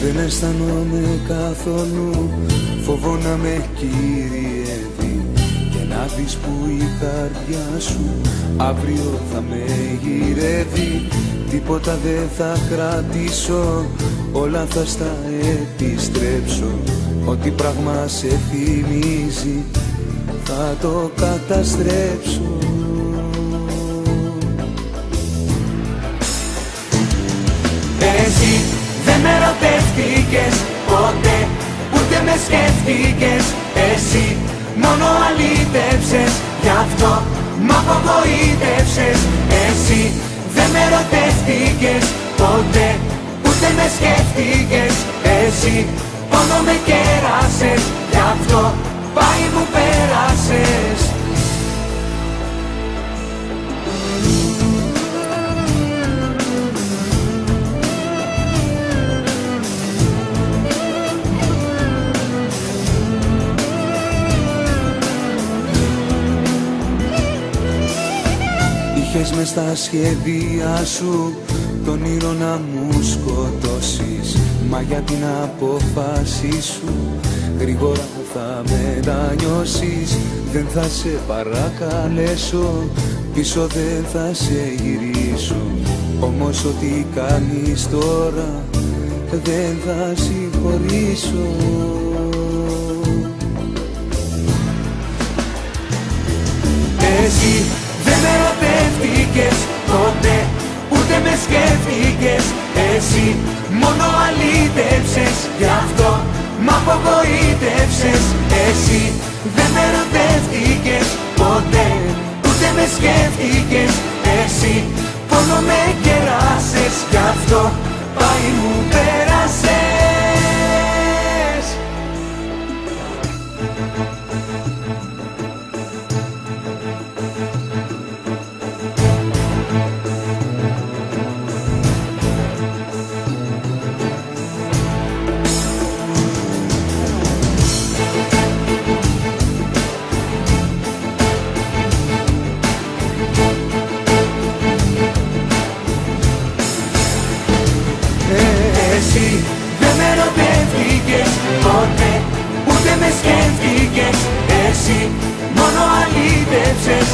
Δεν αισθάνομαι καθόλου φόβο να με κυριεύει, και να δεις που η καρδιά σου αύριο θα με γυρεύει. Τίποτα δεν θα κρατήσω, όλα θα στα επιστρέψω. Ό,τι πράγμα σε θυμίζει θα το καταστρέψω. Εσύ δεν με ρωτεύτηκες ποτέ, ούτε με σκέφτηκες. Εσύ μόνο αλήτευσες, γι' αυτό μ' απογοήτευσες. Εσύ δεν με ρωτεύτηκες ποτέ, ούτε με σκέφτηκες. Εσύ μόνο με κέρασες, γι' αυτό πάει μου πέρασες. Είχες μες στα σχέδια σου το όνειρο να μου σκοτώσεις, μα για την απόφαση σου γρήγορα θα μετανιώσεις. Δεν θα σε παρακαλέσω, πίσω δεν θα σε γυρίσω, όμως ό,τι κάνεις τώρα δεν θα συγχωρήσω. Εσύ δεν με ρωτεύτηκες ποτέ, ούτε με σκέφτηκες. Εσύ μόνο αλήτευσες, γι' αυτό μ' απογοήτευσες. Εσύ δεν με ρωτεύτηκες ποτέ, ούτε με σκέφτηκες. Εσύ μόνο με κεράσες, γι' αυτό πάει μου πέρασες. Εσύ δεν με ρωτεύτηκες ποτέ, ούτε με σκέφτηκες. Εσύ μόνο αλήτευσες,